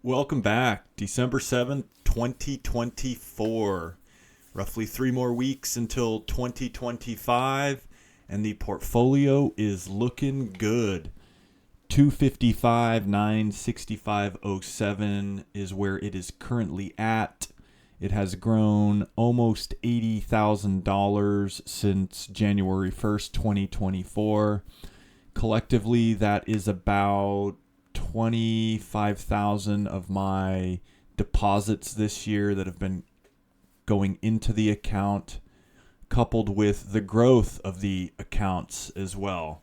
Welcome back. December 7th, 2024. Roughly 3 more weeks until 2025, and the portfolio is looking good. 255, 965.07 is where it is currently at. It has grown almost $80,000 since January 1st, 2024. Collectively, that is about 25,000 of my deposits this year that have been going into the account, coupled with the growth of the accounts as well.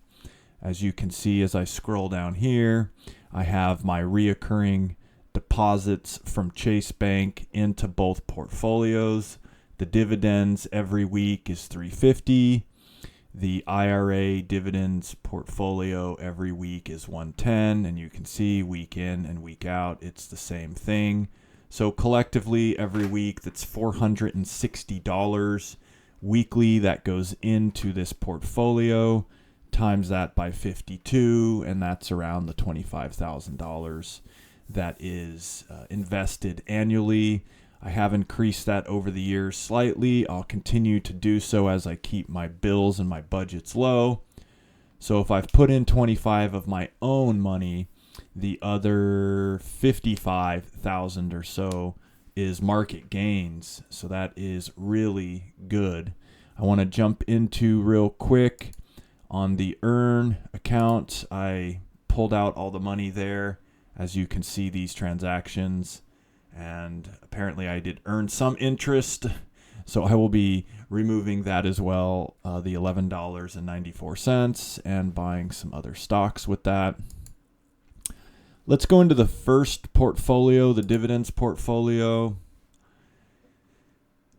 As you can see, as I scroll down here, I have my reoccurring deposits from Chase Bank into both portfolios. The dividends every week is $350. The IRA dividends portfolio every week is $110, and you can see week in and week out, it's the same thing. So collectively, every week, that's $460 weekly that goes into this portfolio. Times that by 52, and that's around the $25,000 that is invested annually. I have increased that over the years slightly. I'll continue to do so as I keep my bills and my budgets low. So if I've put in 25 of my own money, the other 55,000 or so is market gains. So that is really good. I want to jump into real quick on the earn account. I pulled out all the money there. As you can see, these transactions, and apparently I did earn some interest, so I will be removing that as well, the $11.94, and buying some other stocks with that. Let's go into the first portfolio, the dividends portfolio.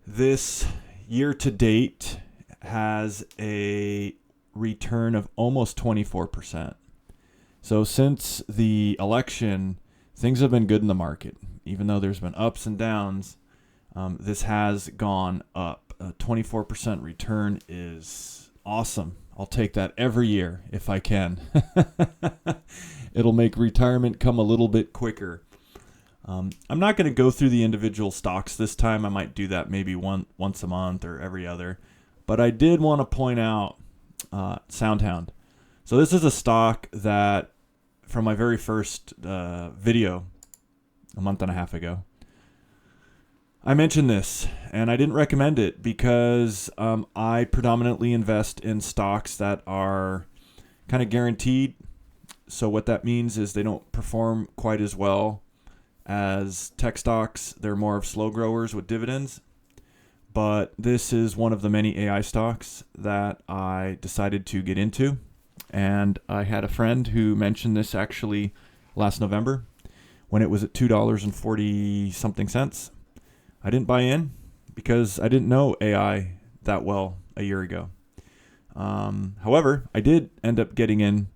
This year to date has a return of almost 24%. So since the election, things have been good in the market. Even though there's been ups and downs, this has gone up. A 24% return is awesome. I'll take that every year if I can. It'll make retirement come a little bit quicker. I'm not going to go through the individual stocks this time. I might do that maybe once a month or every other. But I did want to point out SoundHound. So this is a stock that, from my very first video a month and a half ago, I mentioned this, and I didn't recommend it because I predominantly invest in stocks that are kind of guaranteed. So what that means is they don't perform quite as well as tech stocks. They're more of slow growers with dividends. But this is one of the many AI stocks that I decided to get into. And I had a friend who mentioned this actually last November when it was at $2.40 something cents. I didn't buy in because I didn't know AI that well a year ago. However, I did end up getting in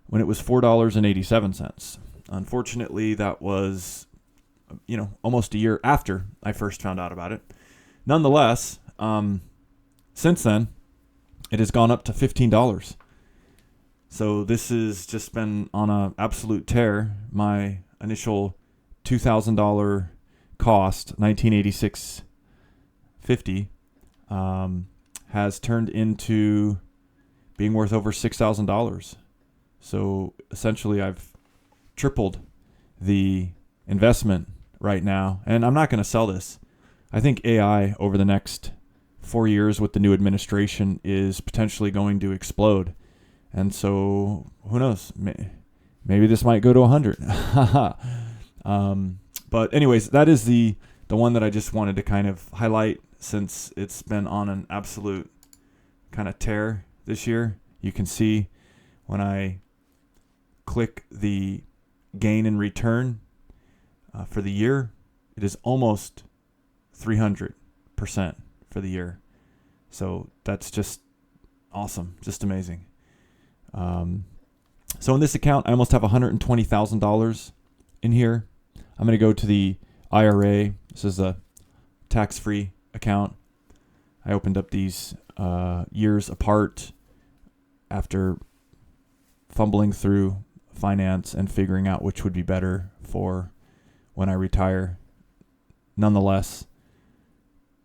when it was $4.87. Unfortunately, that was, almost a year after I first found out about it. Nonetheless, since then, it has gone up to $15. So this has just been on an absolute tear. My initial $2,000 cost, $1986.50, has turned into being worth over $6,000. So essentially, I've tripled the investment right now, and I'm not going to sell this. I think AI over the next 4 years with the new administration is potentially going to explode. And so, who knows? Maybe this might go to 100. But anyways, that is the one that I just wanted to kind of highlight since it's been on an absolute kind of tear this year. You can see when I click the gain and return for the year, it is almost 300% for the year. So that's just awesome, just amazing. So in this account, I almost have $120,000 in here. I'm going to go to the IRA. This is a tax-free account. I opened up these years apart after fumbling through finance and figuring out which would be better for when I retire. Nonetheless,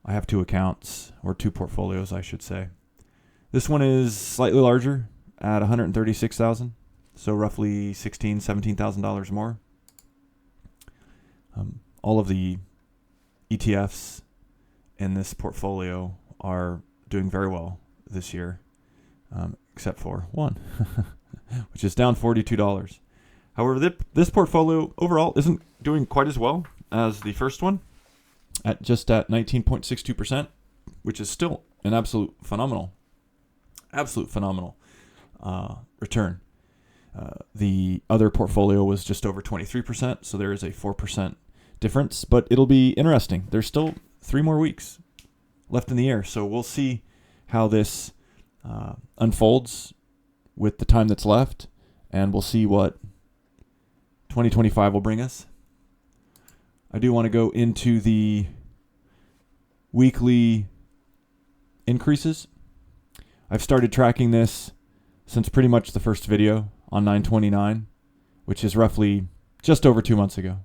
I have two accounts, or two portfolios, I should say. This one is slightly larger at $136,000, so roughly $16,000, $17,000 more. All of the ETFs in this portfolio are doing very well this year, except for one, which is down $42. However, this portfolio overall isn't doing quite as well as the first one, at 19.62%, which is still an absolute phenomenal return. The other portfolio was just over 23%, so there is a 4% difference, but it'll be interesting. There's still 3 more weeks left in the year, so we'll see how this unfolds with the time that's left, and we'll see what 2025 will bring us. I do want to go into the weekly increases. I've started tracking this since pretty much the first video on 9/29, which is roughly just over 2 months ago.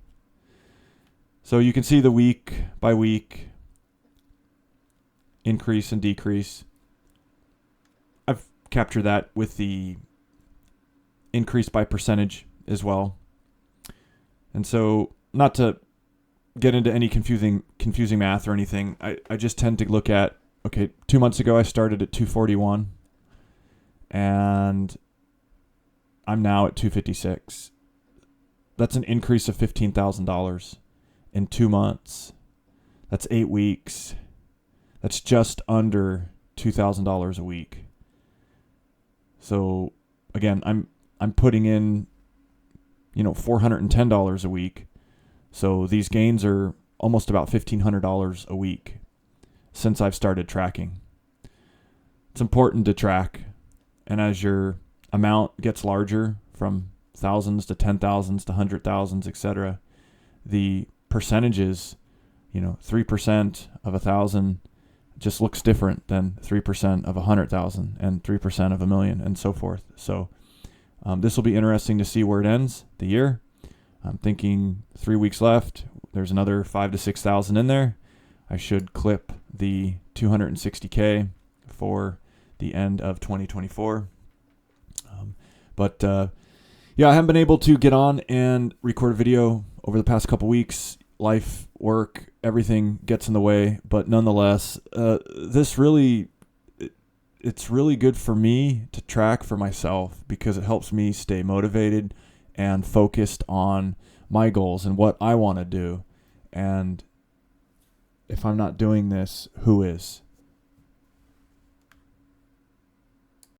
So you can see the week by week increase and decrease. I've captured that with the increase by percentage as well. And so, not to get into any confusing math or anything, I just tend to look at, okay, 2 months ago I started at 241, and I'm now at 256. That's an increase of $15,000 in 2 months. That's 8 weeks. That's just under $2,000 a week. So again, I'm putting in, $410 a week. So these gains are almost about $1,500 a week since I've started tracking. It's important to track, and as your amount gets larger, from thousands to 10,000s to 100,000s, etc., the percentages, 3% of 1,000 just looks different than 3% of 100,000 and 3% of 1,000,000 and so forth. So this will be interesting to see where it ends the year. I'm thinking 3 weeks left. There's another 5,000 to 6,000 in there. I should clip the 260K for the end of 2024. I haven't been able to get on and record a video over the past couple weeks. Life, work, everything gets in the way. But nonetheless, it's really good for me to track for myself, because it helps me stay motivated and focused on my goals and what I want to do. And if I'm not doing this, who is?